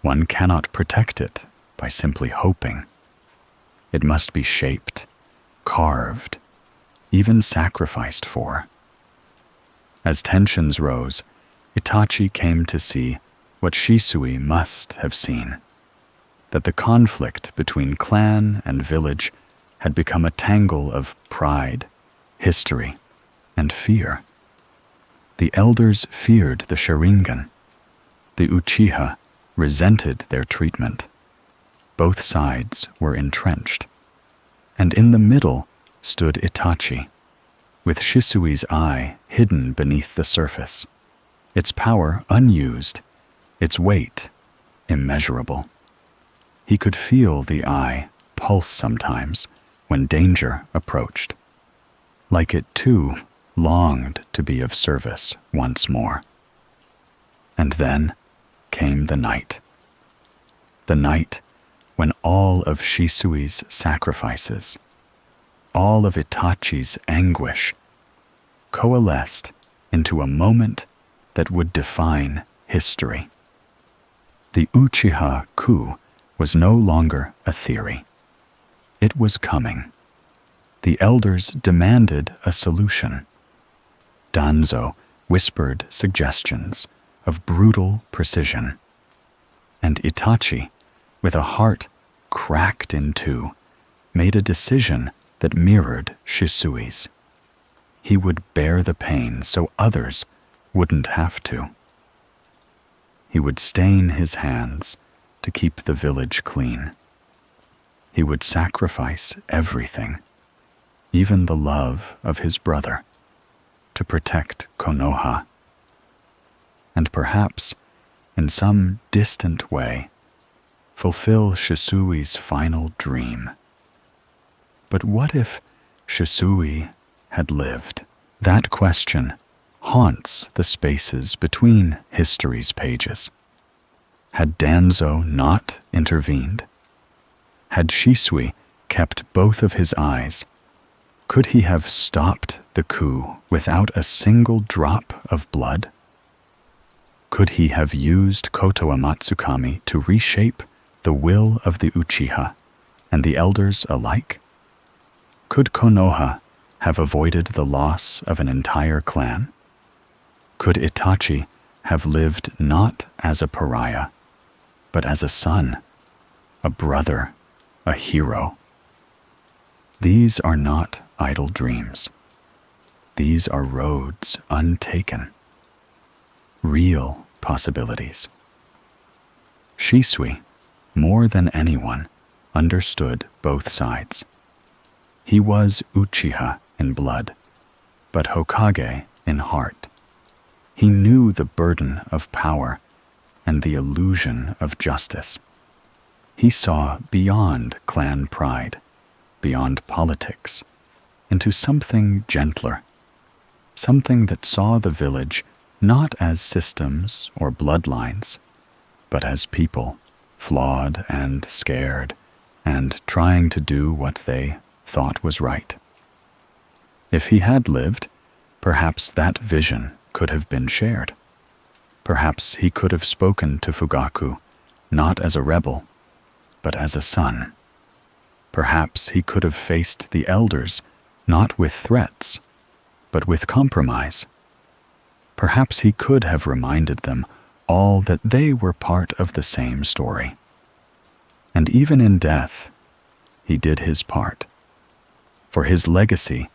One cannot protect it by simply hoping. It must be shaped, carved, even sacrificed for. As tensions rose, Itachi came to see what Shisui must have seen, that the conflict between clan and village had become a tangle of pride, history, and fear. The elders feared the Sharingan. The Uchiha resented their treatment. Both sides were entrenched. And in the middle stood Itachi, with Shisui's eye hidden beneath the surface, its power unused, its weight immeasurable. He could feel the eye pulse sometimes when danger approached, like it too longed to be of service once more. And then came the night when all of Shisui's sacrifices, all of Itachi's anguish, coalesced into a moment that would define history. The Uchiha coup was no longer a theory. It was coming. The elders demanded a solution. Danzo whispered suggestions of brutal precision. And Itachi, with a heart cracked in two, made a decision that mirrored Shisui's. He would bear the pain so others wouldn't have to. He would stain his hands to keep the village clean. He would sacrifice everything, even the love of his brother, to protect Konoha. And perhaps, in some distant way, fulfill Shisui's final dream. But what if Shisui had lived? That question haunts the spaces between history's pages. Had Danzo not intervened? Had Shisui kept both of his eyes? Could he have stopped the coup without a single drop of blood? Could he have used Koto Amatsukami to reshape the will of the Uchiha and the elders alike? Could Konoha have avoided the loss of an entire clan? Could Itachi have lived not as a pariah, but as a son, a brother, a hero? These are not idle dreams. These are roads untaken. Real possibilities. Shisui, more than anyone, understood both sides. He was Uchiha in blood, but Hokage in heart. He knew the burden of power and the illusion of justice. He saw beyond clan pride, beyond politics, into something gentler, something that saw the village not as systems or bloodlines, but as people, flawed and scared, and trying to do what they thought was right. If he had lived, perhaps that vision could have been shared. Perhaps he could have spoken to Fugaku, not as a rebel, but as a son. Perhaps he could have faced the elders not with threats, but with compromise. Perhaps he could have reminded them all that they were part of the same story. And even in death, he did his part. For his legacy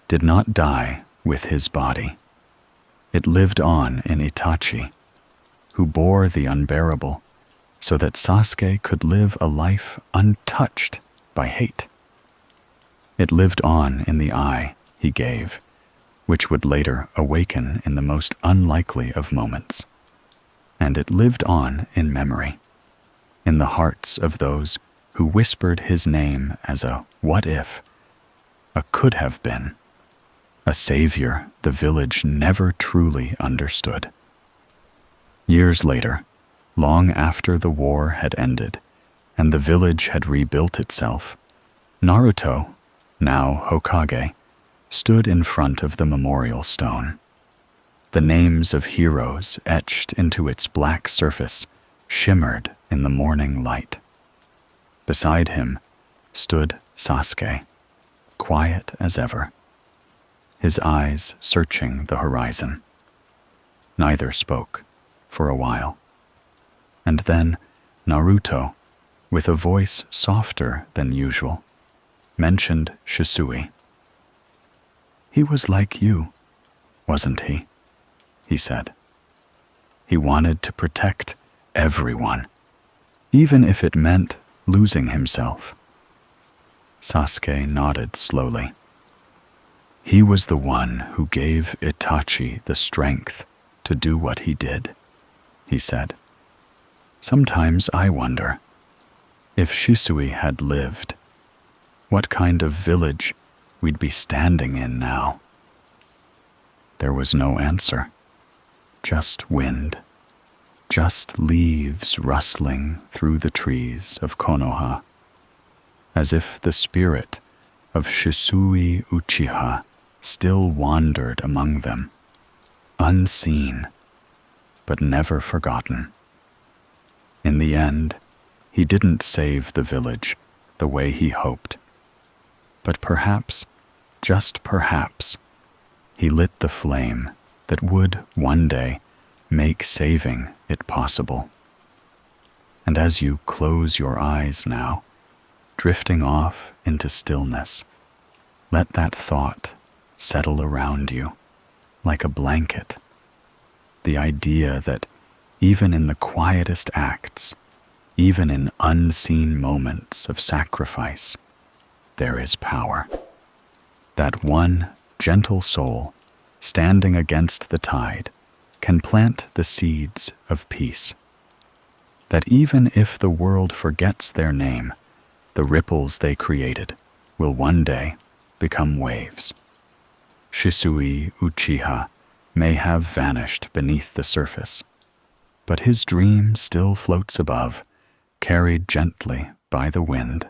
did not die with his body. It lived on in Itachi, who bore the unbearable so that Sasuke could live a life untouched by hate. It lived on in the eye he gave, which would later awaken in the most unlikely of moments. And it lived on in memory, in the hearts of those who whispered his name as a what if, a could have been, a savior the village never truly understood. Years later, long after the war had ended and the village had rebuilt itself, Naruto, now Hokage, stood in front of the memorial stone. The names of heroes etched into its black surface shimmered in the morning light. Beside him stood Sasuke, quiet as ever, his eyes searching the horizon. Neither spoke for a while. And then Naruto, with a voice softer than usual, mentioned Shisui. "He was like you, wasn't he?" he said. "He wanted to protect everyone, even if it meant losing himself." Sasuke nodded slowly. "He was the one who gave Itachi the strength to do what he did," he said. "Sometimes I wonder, if Shisui had lived, what kind of village we'd be standing in now." There was no answer, just wind, just leaves rustling through the trees of Konoha, as if the spirit of Shisui Uchiha still wandered among them, unseen, but never forgotten. In the end, he didn't save the village the way he hoped, but perhaps, just perhaps, he lit the flame that would one day make saving it possible. And as you close your eyes now, drifting off into stillness, let that thought settle around you like a blanket. The idea that even in the quietest acts, even in unseen moments of sacrifice, there is power. That one gentle soul standing against the tide can plant the seeds of peace. That even if the world forgets their name, the ripples they created will one day become waves. Shisui Uchiha may have vanished beneath the surface, but his dream still floats above, carried gently by the wind.